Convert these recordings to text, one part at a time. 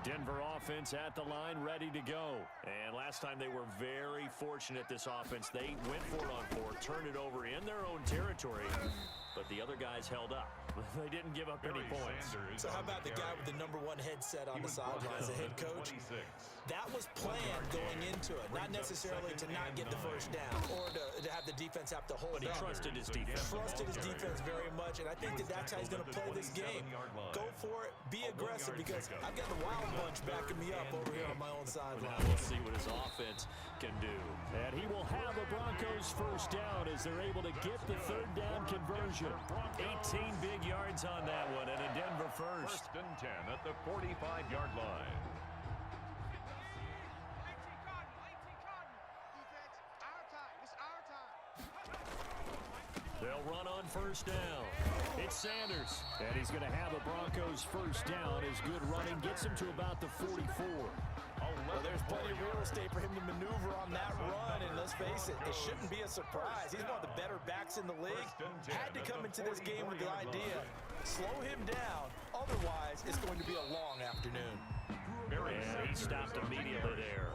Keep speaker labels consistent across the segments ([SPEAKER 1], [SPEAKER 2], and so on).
[SPEAKER 1] Denver offense at the line, ready to go. And last time they were very fortunate, this offense. They went for it on fourth, turned it over in their own territory, but the other guys held up. They didn't give up any points.
[SPEAKER 2] So how about the guy with the #1 headset on the sidelines, the head coach? That was planned going into it, not necessarily to not get the first down or to have the defense have to hold
[SPEAKER 1] But he trusted his defense.
[SPEAKER 2] Trusted his defense very much, and I think that's how he's going to play this game. Go for it, be aggressive, because I've got the wild bunch backing me up over here on my own sideline.
[SPEAKER 1] We'll see what his offense can do. And he will have the Broncos first down as they're able to get the third down conversion. 18 big yards on that one, and a Denver first.
[SPEAKER 3] 1st and 10 at the 45-yard line.
[SPEAKER 1] They'll run on first down. It's Sanders, and he's going to have a Broncos first down as good running gets him to about the 44.
[SPEAKER 2] Well, there's plenty of real estate for him to maneuver on that run, and let's face it, it shouldn't be a surprise. He's one of the better backs in the league. Had to come into this game with the idea, slow him down, otherwise it's going to be a long afternoon.
[SPEAKER 1] And he stopped immediately there.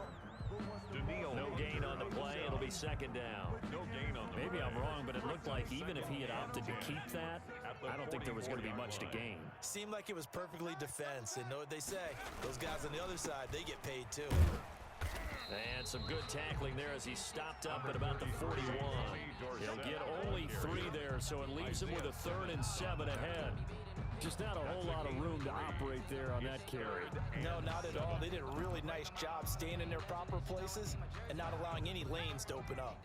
[SPEAKER 1] No gain on the play. It'll be second down.
[SPEAKER 3] No gain on the
[SPEAKER 1] Maybe I'm wrong, but it looked like even if he had opted to keep that, I don't think there was going to be much to gain.
[SPEAKER 2] Seemed like it was perfectly defense, and know what they say? Those guys on the other side, they get paid too.
[SPEAKER 1] And some good tackling there as he stopped up at about the 41. He'll get only 3 there, so it leaves him with a 3rd and 7 ahead. Just not a whole lot of room to operate there on that carry.
[SPEAKER 2] No, not at all. They did a really nice job staying in their proper places and not allowing any lanes to open up.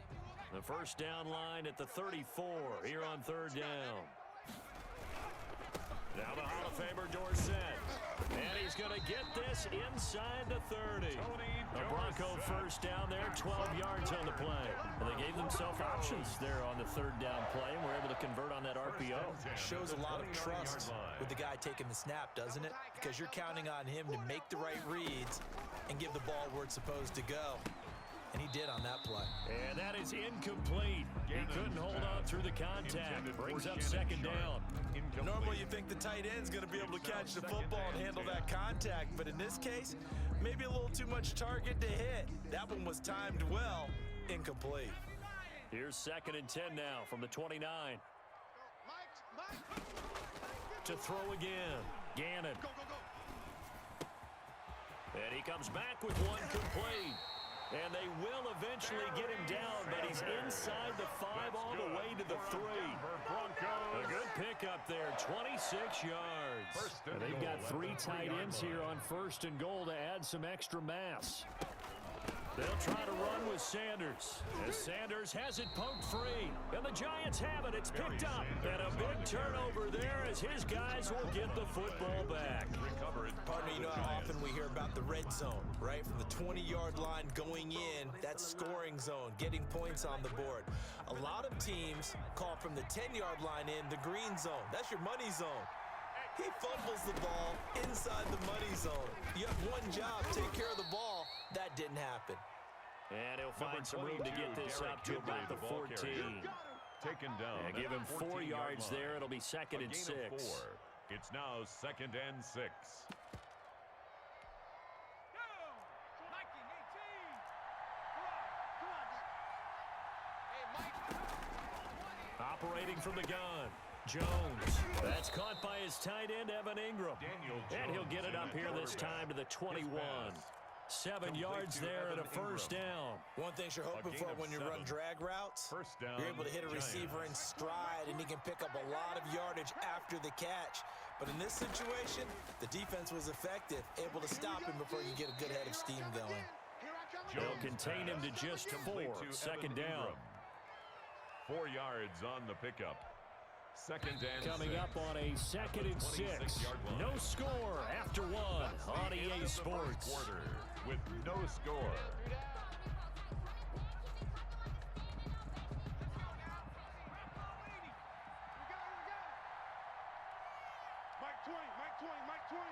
[SPEAKER 1] The first down line at the 34 here on 3rd down. Now the Hall of Famer Dorsett. And he's going to get this inside the 30. A Bronco first down there, 12 yards on the play. Well, they gave themselves options there on the 3rd down play and were able to convert on that RPO.
[SPEAKER 2] Shows a lot of trust with the guy taking the snap, doesn't it? Because you're counting on him to make the right reads and give the ball where it's supposed to go. And he did on that play.
[SPEAKER 1] And that is incomplete. He couldn't hold on through the contact. Brings up second down.
[SPEAKER 2] Normally you think the tight end's going to be able to catch the football and handle that contact, but in this case, maybe a little too much target to hit. That one was timed well. Incomplete.
[SPEAKER 1] Here's 2nd and 10 now from the 29. To throw again. Gannon. And he comes back with one complete. And they will eventually get him down, but he's inside the 5 all the way to the 3. A good pickup there, 26 yards. And they've got 3 tight ends here on 1st and goal to add some extra mass. They'll try to run with Sanders, as Sanders has it poked free. And the Giants have it. It's picked up. And a big turnover there as his guys will get the football back.
[SPEAKER 2] Partner, you know how often we hear about the red zone, right? From the 20-yard line going in, that's scoring zone, getting points on the board. A lot of teams call from the 10-yard line in the green zone. That's your money zone. He fumbles the ball inside the money zone. You have one job, take care of the ball. That didn't happen.
[SPEAKER 1] And he'll find some room to get this up to about the 14.
[SPEAKER 3] Taken down.
[SPEAKER 1] And give him 4 yards there. It'll be 2nd and 6.
[SPEAKER 3] It's now 2nd and 6.
[SPEAKER 1] Operating from the gun. Jones. That's caught by his tight end, Evan Ingram. And he'll get it up here this time to the 21. 7 yards there and a first down.
[SPEAKER 2] One thing you're hoping for when you run drag routes, you're able to hit a receiver in stride, and he can pick up a lot of yardage after the catch. But in this situation, the defense was effective, able to stop him before you get a good head of steam going.
[SPEAKER 1] They'll contain him to just 4. 2nd down.
[SPEAKER 3] 4 yards on the pickup. 2nd and
[SPEAKER 1] Coming
[SPEAKER 3] 6.
[SPEAKER 1] up on a 2nd and 6. No score after 1 on EA Sports.
[SPEAKER 3] Quarter with no score.
[SPEAKER 4] Mike 20, Mike 20.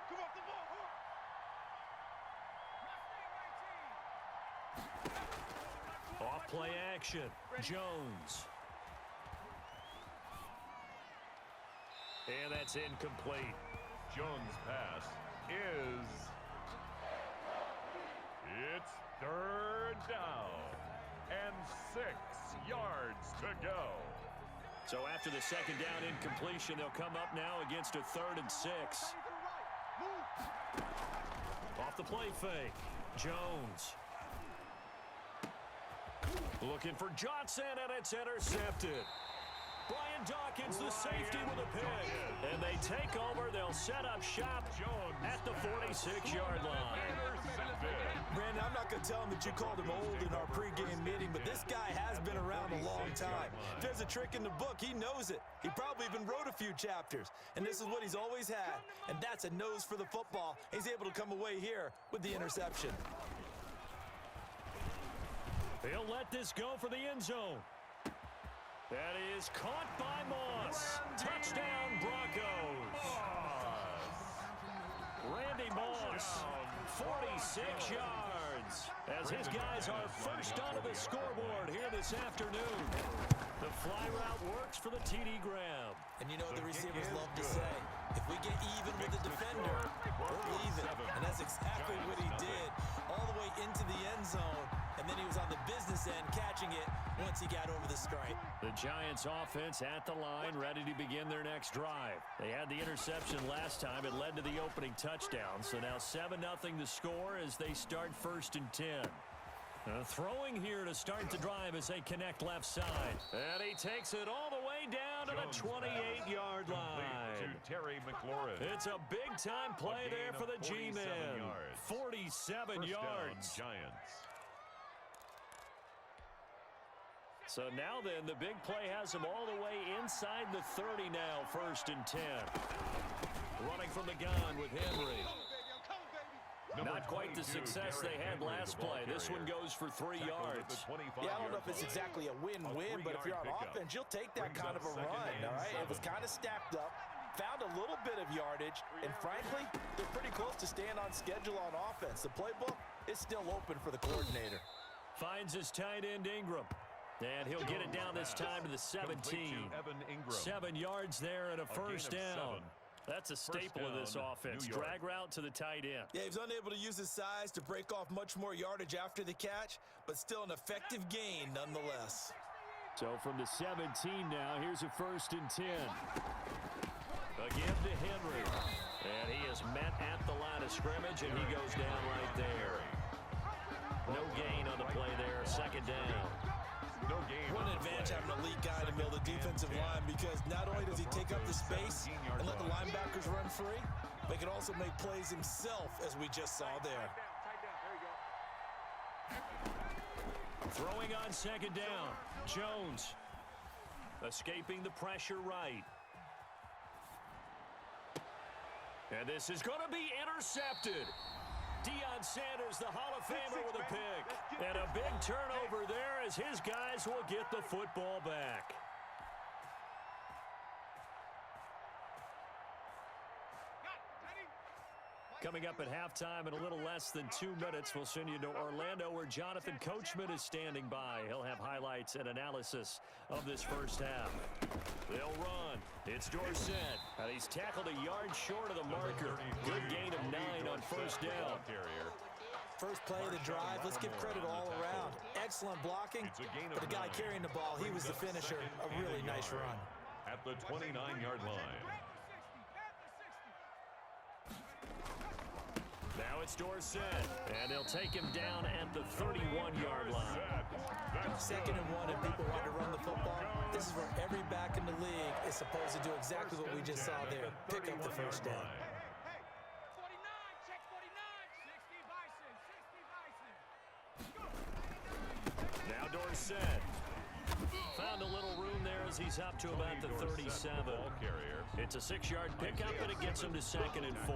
[SPEAKER 4] Come off the ball.
[SPEAKER 1] Off play action. Jones. And that's incomplete.
[SPEAKER 3] Jones' pass is yards to go.
[SPEAKER 1] So after the second down incompletion, they'll come up now against a 3rd and 6. Off the play fake. Jones. Looking for Johnson, and it's intercepted. Brian Dawkins, the safety, with a pick. And they take over. They'll set up shop at the 46-yard line.
[SPEAKER 2] Brandon, I'm not going to tell him that you called him old in our pregame meeting, but this guy has been around a long time. If there's a trick in the book, he knows it. He probably even wrote a few chapters. And this is what he's always had, and that's a nose for the football. He's able to come away here with the interception.
[SPEAKER 1] He'll let this go for the end zone. That is caught by Moss. Touchdown, Broncos. Randy Moss, 46 yards, as his guys are first onto the scoreboard here this afternoon. The fly route works for the TD grab.
[SPEAKER 2] And you know what the receivers love to say? If we get even with the defender, we're leaving. And that's exactly what he did, all the way into the end zone. And then he was on the business end catching it once he got over the stripe.
[SPEAKER 1] The Giants offense at the line, ready to begin their next drive. They had the interception last time. It led to the opening touchdown. So now 7-0 the score as they start 1st and 10. Throwing here to start the drive as they connect left side. And he takes it all the way down to the 28-yard line.
[SPEAKER 3] To Terry McLaurin.
[SPEAKER 1] It's a big-time play there for the G-men. 47 yards.
[SPEAKER 3] Giants.
[SPEAKER 1] So now then, the big play has him all the way inside the 30 now, 1st and 10. Running from the gun with Henry. Not quite the success they had last play. This one goes for 3 yards.
[SPEAKER 2] Yeah, I don't know if it's exactly a win-win, but if you're on offense, you'll take that kind of a run, all right? It was kind of stacked up, found a little bit of yardage, and frankly, they're pretty close to staying on schedule on offense. The playbook is still open for the coordinator.
[SPEAKER 1] Finds his tight end Ingram. And he'll get it down this time to the 17. 7 yards there and a first down. That's a staple of this offense. Drag route to the tight end.
[SPEAKER 2] Yeah, he's unable to use his size to break off much more yardage after the catch, but still an effective gain nonetheless.
[SPEAKER 1] So from the 17 now, here's a 1st and 10. Again to Henry. And he is met at the line of scrimmage, and he goes down right there. No gain on the play there. 2nd down.
[SPEAKER 2] What an advantage having an elite guy in the middle of the defensive line, because not only does he take up the space and let the linebackers run free, but he can also make plays himself, as we just saw there.
[SPEAKER 1] Throwing on 2nd down. Jones escaping the pressure right. And this is going to be intercepted. Deion Sanders, the Hall of Famer, with a pick. And a big turnover there as his guys will get the football back. Coming up at halftime in a little less than 2 minutes, we'll send you to Orlando where Jonathan Coachman is standing by. He'll have highlights and analysis of this first half. They'll run. It's Dorsett. And he's tackled a yard short of the marker. Good gain of 9 on 1st down.
[SPEAKER 2] First play of the drive, let's give credit all around. Excellent blocking, but the guy carrying the ball, he was the finisher. A really nice run.
[SPEAKER 3] At the 29-yard line.
[SPEAKER 1] Now it's Dorsett, and they'll take him down at the 31-yard line.
[SPEAKER 2] 2nd and 1, and people want to run the football. This is where every back in the league is supposed to do exactly what we just saw there. Pick up the first down.
[SPEAKER 1] Now Dorsett. Found a little room there as he's up to about the 37. It's a 6-yard pickup, and it gets him to 2nd and 4.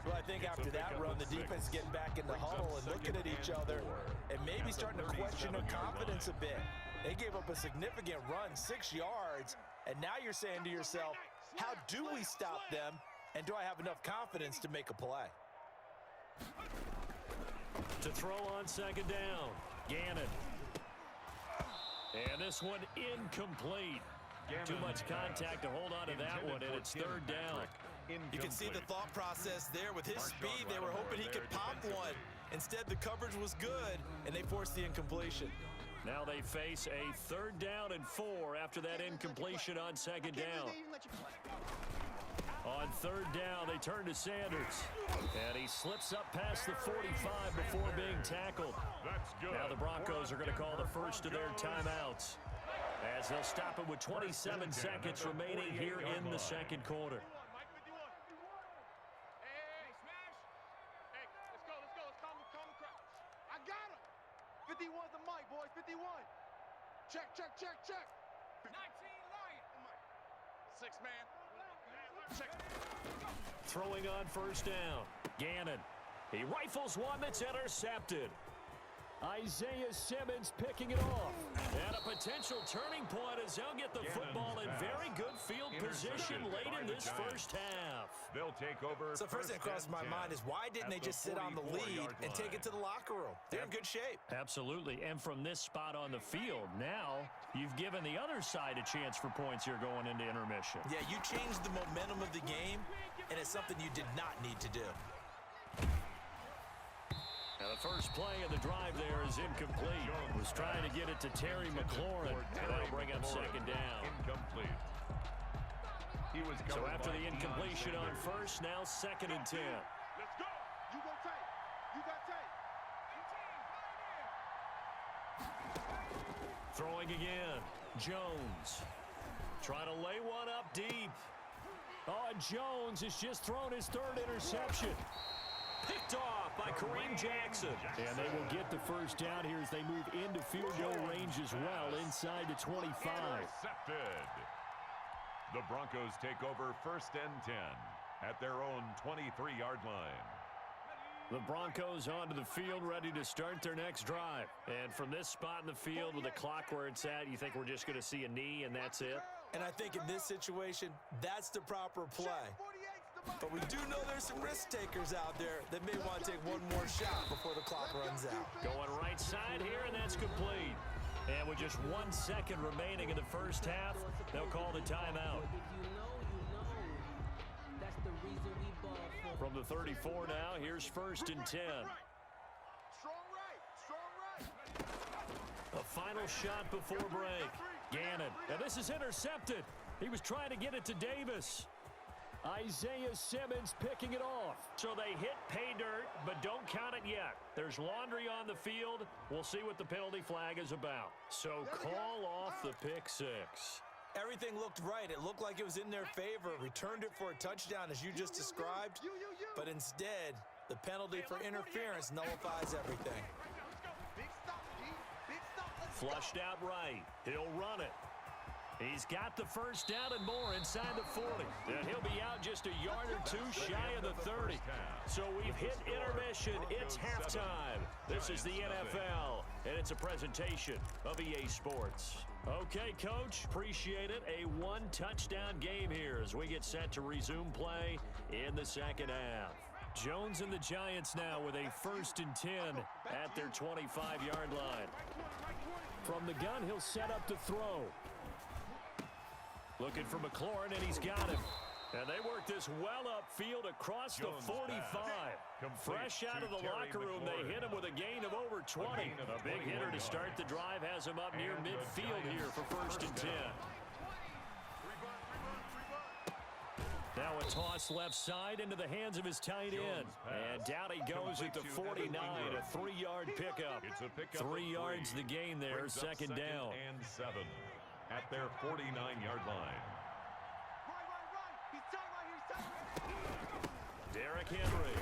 [SPEAKER 2] Well, I think after that run, the defense is getting back in the huddle and looking at each other and maybe starting to question their confidence a bit. They gave up a significant run, 6 yards, and now you're saying to yourself, how do we stop them, and do I have enough confidence to make a play?
[SPEAKER 1] To throw on 2nd down, Gannon. And this one incomplete. Too much contact to hold on to that one, and it's 3rd down.
[SPEAKER 2] You can see the thought process there. With his speed, they were hoping he could pop one. Instead, the coverage was good, and they forced the incompletion.
[SPEAKER 1] Now they face a 3rd down and 4 after that incompletion on 2nd down. On 3rd down, they turn to Sanders. And he slips up past the 45 before being tackled.
[SPEAKER 3] That's good.
[SPEAKER 1] Now the Broncos are going to call the first of their timeouts, as they'll stop it with 27 seconds remaining here in the 2nd quarter.
[SPEAKER 4] Hey, let's go. Let's calm the crowd. I got him. 51's the mic, boys. 51. Check. 19 Lion. 6 man. Check.
[SPEAKER 1] Throwing on 1st down. Gannon. He rifles one that's intercepted. Isaiah Simmons picking it off. And a potential turning point as they'll get the football in very good field position late in this 1st half.
[SPEAKER 3] They'll take over.
[SPEAKER 2] So first thing that crosses my mind is, why didn't they just sit on the lead and take it to the locker room? They're in good shape.
[SPEAKER 1] Absolutely. And from this spot on the field, now you've given the other side a chance for points here going into intermission.
[SPEAKER 2] Yeah, you changed the momentum of the game, and it's something you did not need to do.
[SPEAKER 1] Now the first play of the drive there is incomplete. Was trying to get it to Terry McLaurin, and that'll bring up 2nd down.
[SPEAKER 3] Incomplete. He was
[SPEAKER 1] So after the incompletion on 1st, now 2nd and 10.
[SPEAKER 4] Let's go. You go tight. You got tight.
[SPEAKER 1] Throwing again. Jones. Trying to lay one up deep. Oh, and Jones has just thrown his 3rd interception. Picked off by Kareem Jackson. And they will get the 1st down here as they move into field goal range as well, inside the 25.
[SPEAKER 3] Intercepted. The Broncos take over 1st and 10 at their own 23-yard line.
[SPEAKER 1] The Broncos onto the field, ready to start their next drive. And from this spot in the field with the clock where it's at, you think we're just going to see a knee and that's it?
[SPEAKER 2] And I think in this situation, that's the proper play. But we do know there's some risk takers out there that may want to take one more shot before the clock runs out.
[SPEAKER 1] Going right side here, and that's complete. And with just 1 second remaining in the 1st half, they'll call the timeout. From the 34 now, here's 1st and 10.
[SPEAKER 4] Strong right.
[SPEAKER 1] A final shot before break. Gannon. Now this is intercepted. He was trying to get it to Davis. Isaiah Simmons picking it off. So they hit pay dirt, but don't count it yet. There's laundry on the field. We'll see what the penalty flag is about. So call off the pick 6.
[SPEAKER 2] Everything looked right. It looked like it was in their favor. Returned it for a touchdown, as you just described. But instead, the penalty for interference nullifies everything.
[SPEAKER 1] Flushed out right. He'll run it. He's got the 1st down and more inside the 40. And he'll be out just a yard or 2 shy of the 30. So we've hit intermission. It's halftime. This is the NFL, and it's a presentation of EA Sports. Okay, Coach, appreciate it. A 1-touchdown game here as we get set to resume play in the 2nd half. Jones and the Giants now with a 1st and 10 at their 25-yard line. From the gun, he'll set up to throw. Looking for McLaurin, and he's got him. And they work this well upfield across the 45. Fresh out of the locker room, they hit him with a gain of over 20. A big hitter to start the drive has him up near midfield here for 1st and 10. Now a toss left side into the hands of his tight end. And down he goes at the 49, a 3-yard pickup. 3 yards the gain there, 2nd down.
[SPEAKER 3] And 7 at their 49-yard line.
[SPEAKER 1] Derrick Henry.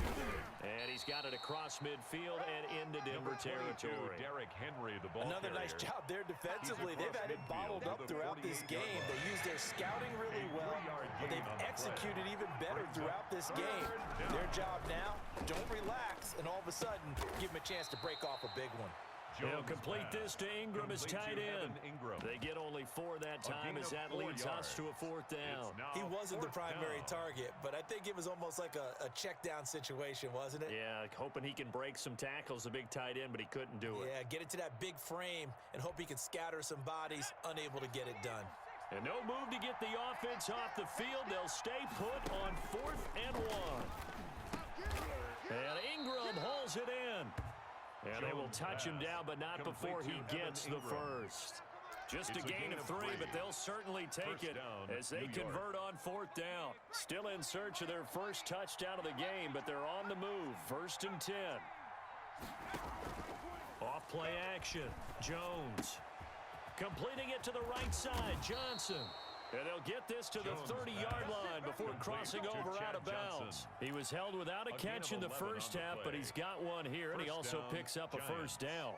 [SPEAKER 1] And he's got it across midfield and into Denver territory.
[SPEAKER 3] Derrick Henry, the ball
[SPEAKER 2] Another nice job there defensively. They've had it bottled up throughout this game. They used their scouting really well, but they've executed even better throughout this game. Their job now, don't relax, and all of a sudden, give them a chance to break off a big one.
[SPEAKER 1] He'll complete this to Ingram as tight end. They get only 4 that time as that leads us to a 4th down.
[SPEAKER 2] He wasn't the primary target, but I think it was almost like a check down situation, wasn't it?
[SPEAKER 1] Yeah, hoping he can break some tackles, the big tight end, but he couldn't do it.
[SPEAKER 2] Yeah, get it to that big frame and hope he can scatter some bodies, unable to get it done.
[SPEAKER 1] And no move to get the offense off the field. They'll stay put on 4th and 1. And Ingram hauls it in. And they will touch him down, but not before he gets the first. Just a gain of 3, but they'll certainly take it as they convert on 4th down. Still in search of their first touchdown of the game, but they're on the move. 1st and 10. Off play action. Jones. Completing it to the right side. Johnson. And they'll get this to the 30-yard line before crossing over out of bounds. He was held without a catch in the first half, but he's got one here, and he also picks up a first down.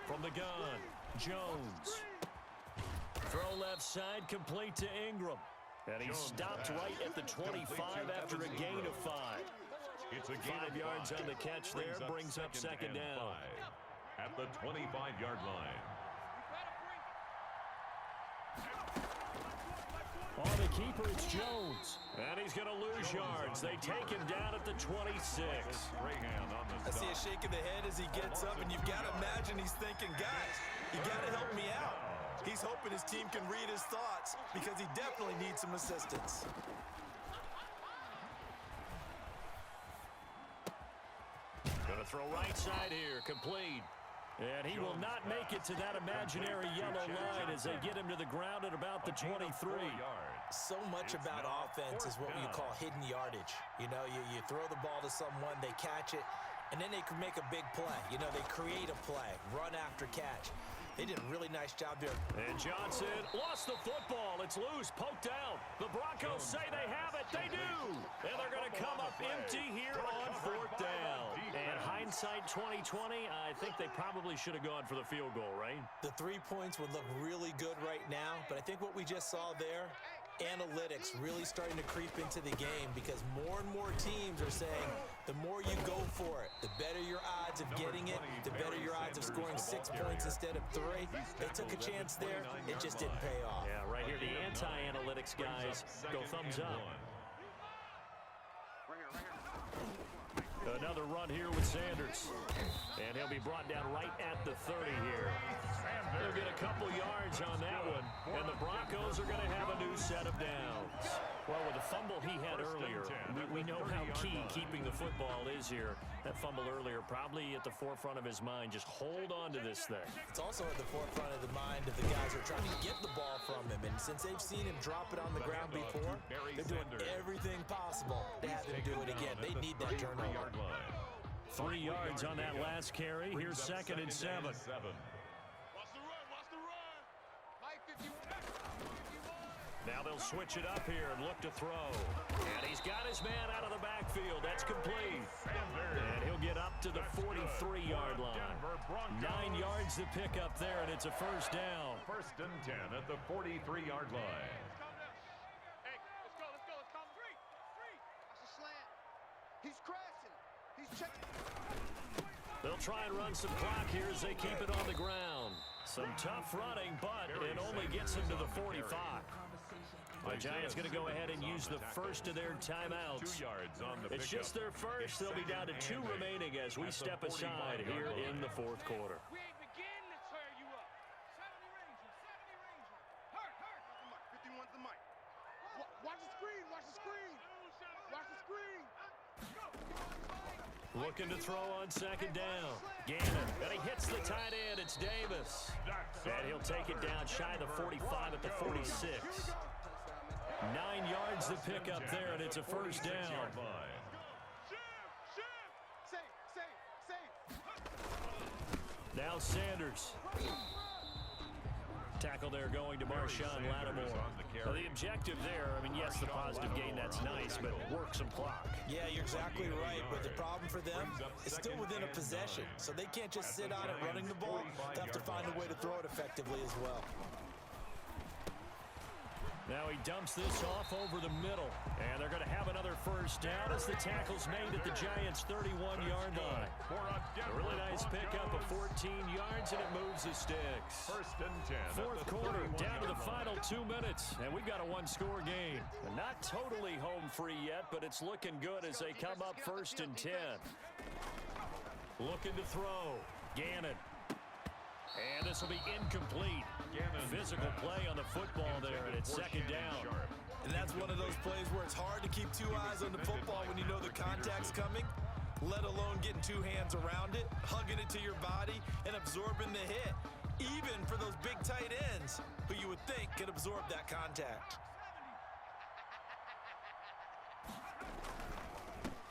[SPEAKER 1] From the gun, Jones. Throw left side, complete to Ingram. And he stopped right at the 25 after a gain of 5.
[SPEAKER 3] It's a
[SPEAKER 1] 5 yards on the catch there, brings up 2nd down.
[SPEAKER 3] At the 25-yard line.
[SPEAKER 1] On the keeper, it's Jones. And he's going to lose yards. They take him down at the 26.
[SPEAKER 2] I see a shake of the head as he gets up, and you've got to imagine he's thinking, guys, you got to help me out. He's hoping his team can read his thoughts because he definitely needs some assistance.
[SPEAKER 1] Going to throw right side here, complete. And he will not make it to that imaginary yellow line as they get him to the ground at about the 23.
[SPEAKER 2] So much about offense is what you call hidden yardage. You know, you throw the ball to someone, they catch it, and then they can make a big play. You know, they create a play, run after catch. They did a really nice job there.
[SPEAKER 1] And Johnson lost the football. It's loose, poked out. The Broncos say they have it. They do. And they're going to come up empty here on 4th down. And hindsight 2020, I think they probably should have gone for the field goal, right?
[SPEAKER 2] The 3 points would look really good right now, but I think what we just saw there, analytics really starting to creep into the game because more and more teams are saying the more you go for it, the better your odds of getting it, the better your odds of scoring 6 points instead of 3. They took a chance there. It just didn't pay off.
[SPEAKER 1] Yeah, right here, the anti-analytics guys go thumbs up. Another run here with Sanders. And he'll be brought down right at the 30 here. They'll get a couple yards on that one. And the Broncos are going to have a new set of downs. Well, with the fumble he had earlier, we know how key keeping the football is here. That fumble earlier probably at the forefront of his mind. Just hold on to this thing.
[SPEAKER 2] It's also at the forefront of the mind of the guys who are trying to get the ball from him. And since they've seen him drop it on the ground before, they're doing everything possible to have him do it again. They need that turnover.
[SPEAKER 1] 3 yards on that last carry. Here's 2nd and 7.
[SPEAKER 4] Watch the run, watch the run. Mike 51.
[SPEAKER 1] Now they'll switch it up here and look to throw. And he's got his man out of the backfield. That's complete. And he'll get up to the 43-yard line. 9 yards to pick up there, and it's a first down.
[SPEAKER 3] 1st and 10 at the 43-yard line.
[SPEAKER 4] Hey, let's go. Let's come. Three. Watch the slant. He's crashing. He's checking.
[SPEAKER 1] They'll try and run some clock here as they keep it on the ground. Some tough running, but it only gets him to the 45. The Giants going to go ahead and use the first of their timeouts.
[SPEAKER 3] 2 yards on the
[SPEAKER 1] It's just their first. They'll be down to 2 remaining as we step aside here in the 4th quarter.
[SPEAKER 4] We ain't beginning to tear you up. 70 Ranger. Hurt. 51's the mic. Watch the screen. Watch the screen.
[SPEAKER 1] Looking to throw on 2nd down. Gannon, and he hits the tight end. It's Davis. And he'll take it down shy of the 45 at the 46. 9 yards to pick up there, and it's a first down. Now Sanders. Tackle there going to Marshawn Lattimore. Now the objective there, I mean, yes, the positive gain, that's nice, but work some clock.
[SPEAKER 2] Yeah, you're exactly right, but the problem for them is still within a possession, so they can't just sit on it running the ball. They have to find a way to throw it effectively as well.
[SPEAKER 1] Now he dumps this off over the middle, and they're going to have another first down as the tackle's made at the Giants' 31-yard line. A really nice pickup of 14 yards, and it moves the sticks.
[SPEAKER 3] 1st and 10.
[SPEAKER 1] 4th quarter, down to the final 2 minutes, and we've got a one-score game. Not totally home free yet, but it's looking good as they come up 1st and 10. Looking to throw. Gannon. And this will be incomplete. Physical play on the football there, and it's second down.
[SPEAKER 2] And that's one of those plays where it's hard to keep two eyes on the football when you know the contact's coming, let alone getting two hands around it, hugging it to your body, and absorbing the hit. Even for those big tight ends who you would think could absorb that contact.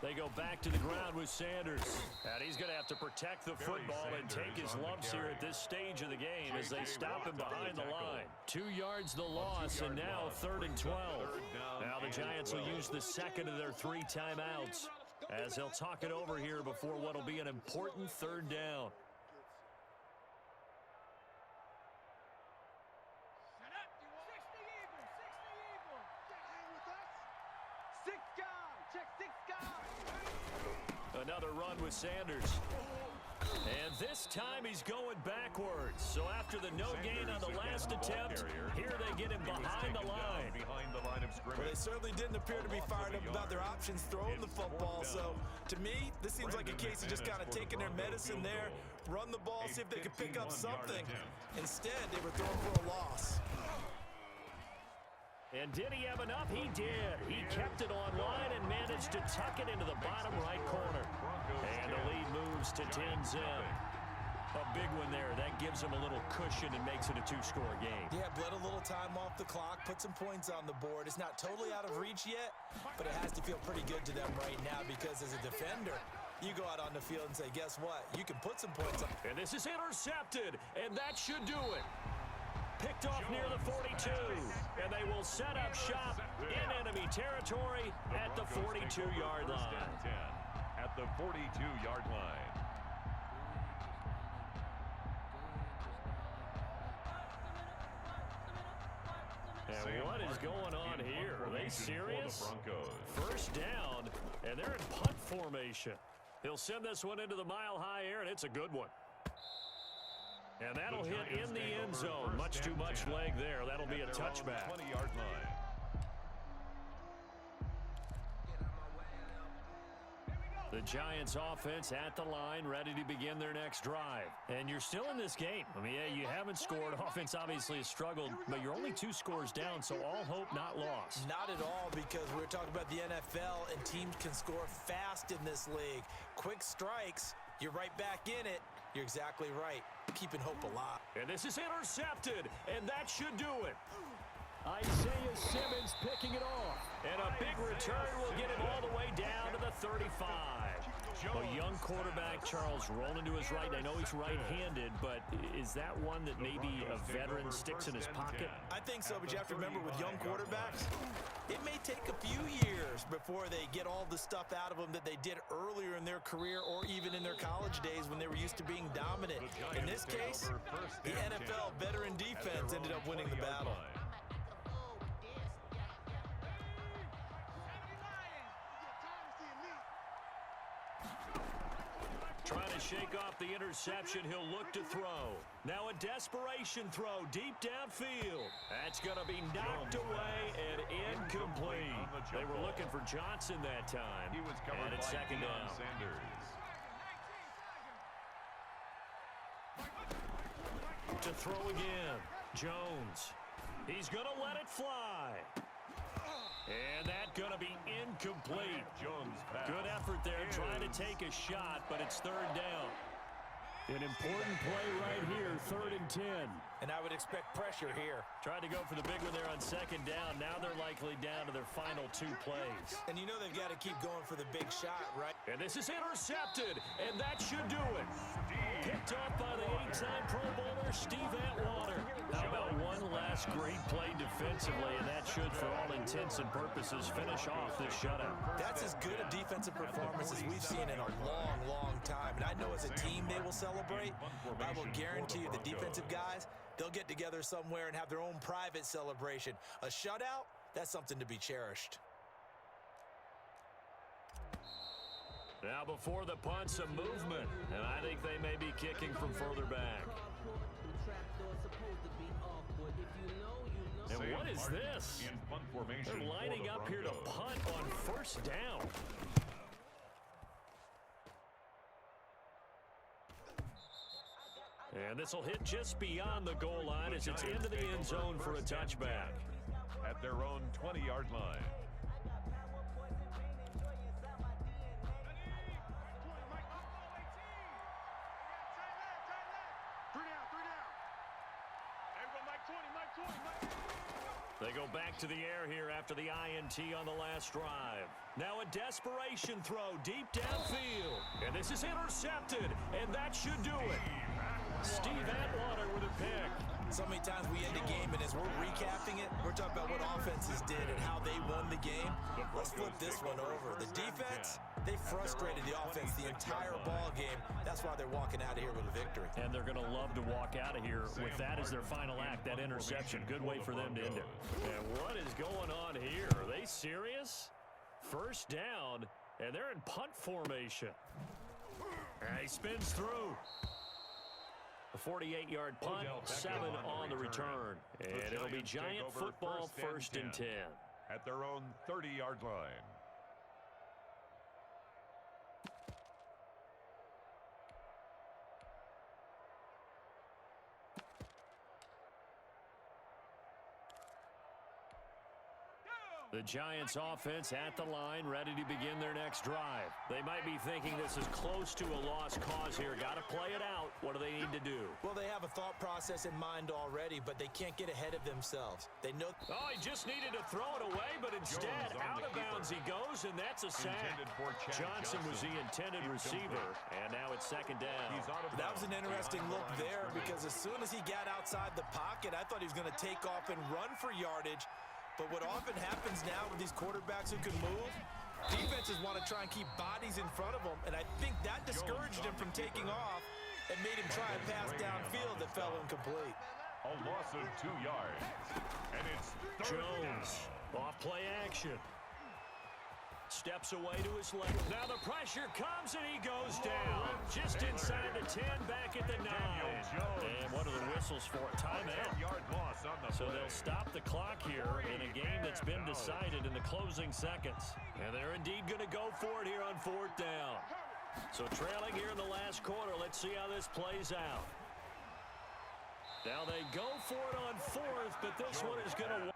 [SPEAKER 1] They go back to the ground with Sanders. And he's going to have to protect the football and take his lumps here at this stage of the game as they stop him behind the line. 2 yards the loss, and now 3rd and 12. Now the Giants will use the second of their 3 timeouts as they'll talk it over here before what will be an important 3rd down. Another run with Sanders. And this time he's going backwards. So after the no gain on the last attempt, here they get him behind the line.
[SPEAKER 2] Well, they certainly didn't appear to be fired up about their options throwing the football. So to me, this seems like a case of just kind of taking their medicine there, run the ball, see if they could pick up something. Instead, they were throwing for a loss.
[SPEAKER 1] And did he have enough? He did. He kept it online and managed to tuck it into the bottom right corner. And the lead moves to 10-zip. A big one there. That gives him a little cushion and makes it a 2-score game.
[SPEAKER 2] Yeah, bled a little time off the clock, put some points on the board. It's not totally out of reach yet, but it has to feel pretty good to them right now because as a defender, you go out on the field and say, guess what? You can put some points on.
[SPEAKER 1] And this is intercepted, and that should do it. Picked off near the 42, and they will set up shop in enemy territory at the 42-yard line.
[SPEAKER 3] At the 42-yard line.
[SPEAKER 1] And what is going on here? Are they serious? First down, and they're in punt formation. He'll send this one into the mile-high air, and it's a good one. And that'll hit in the end zone. Much too much leg there. That'll be a touchback.
[SPEAKER 3] 20-yard line.
[SPEAKER 1] The Giants offense at the line, ready to begin their next drive. And you're still in this game. I mean, yeah, you haven't scored. Offense obviously has struggled, but you're only 2 scores down, so all hope not lost.
[SPEAKER 2] Not at all, because we're talking about the NFL, and teams can score fast in this league. Quick strikes, you're right back in it. You're exactly right. Keeping hope alive.
[SPEAKER 1] And this is intercepted, and that should do it. Isaiah Simmons picking it off. And a big return will get him all the way down to the 35. A young quarterback, Charles, rolling to his right. I know he's right-handed, but is that one that maybe a veteran sticks in his pocket?
[SPEAKER 2] I think so, but you have to remember with young quarterbacks, it may take a few years before they get all the stuff out of them that they did earlier in their career or even in their college days when they were used to being dominant. In this case, the NFL veteran defense ended up winning the battle.
[SPEAKER 1] Trying to shake off the interception, he'll look to throw. Now a desperation throw deep downfield. That's going to be knocked away and incomplete. They were looking for Johnson that time. And it's second down. To throw again. Jones. He's going to let it fly. And that's going to be incomplete. Good effort there trying to take a shot, but it's third down. An important play right here, 3rd and 10.
[SPEAKER 2] And I would expect pressure here.
[SPEAKER 1] Tried to go for the big one there on second down. Now they're likely down to their final 2 plays.
[SPEAKER 2] And you know they've got to keep going for the big shot, right?
[SPEAKER 1] And this is intercepted, and that should do it. Picked off by the 8-time Pro Bowler, Steve Atwater. How about one last great play defensively, and that should, for all intents and purposes, finish off this shutout.
[SPEAKER 2] That's as good a defensive performance as we've seen in a long, long time. And I know as a team they will celebrate. I will guarantee you the defensive guys, they'll get together somewhere and have their own private celebration. A shutout, that's something to be cherished.
[SPEAKER 1] Now before the punt, some movement. And I think they may be kicking from further back. And what is this? They're lining up here to punt on first down. And this will hit just beyond the goal line as it's into the end zone for a touchback.
[SPEAKER 3] At their own 20-yard line.
[SPEAKER 1] They go back to the air here after the INT on the last drive. Now a desperation throw deep downfield. And this is intercepted, and that should do it. Steve Atwater with a pick.
[SPEAKER 2] So many times we end a game, and as we're recapping it, we're talking about what offenses did and how they won the game. Let's flip this one over. The defense, they frustrated the offense the entire ball game. That's why they're walking out of here with a victory.
[SPEAKER 1] And they're going to love to walk out of here with that as their final act, that interception. Good way for them to end it. And what is going on here? Are they serious? First down, and they're in punt formation. And he spins through. A 48-yard punt, 7 on the return. And it'll be Giant football, 1st and 10.
[SPEAKER 3] At their own 30-yard line.
[SPEAKER 1] The Giants offense at the line, ready to begin their next drive. They might be thinking this is close to a lost cause here. Got to play it out. What do they need to do?
[SPEAKER 2] Well, they have a thought process in mind already, but they can't get ahead of themselves. They know.
[SPEAKER 1] Oh, he just needed to throw it away, but instead, out of bounds he goes, and that's a sack. Johnson was the intended receiver, and now it's 2nd down.
[SPEAKER 2] That was an interesting look there because as soon as he got outside the pocket, I thought he was going to take off and run for yardage. But what often happens now with these quarterbacks who can move, defenses want to try and keep bodies in front of them, and I think that discouraged him from taking off and made him try a pass downfield that fell incomplete.
[SPEAKER 3] A loss of 2 yards, and it's
[SPEAKER 1] Jones off play action. Steps away to his left. Now the pressure comes and he goes down. Just inside the 10, back at the 9. And what are the whistles for? Timeout. So they'll stop the clock here in a game that's been decided in the closing seconds. And they're indeed going to go for it here on 4th down. So trailing here in the last quarter. Let's see how this plays out. Now they go for it on 4th, but this one is going to...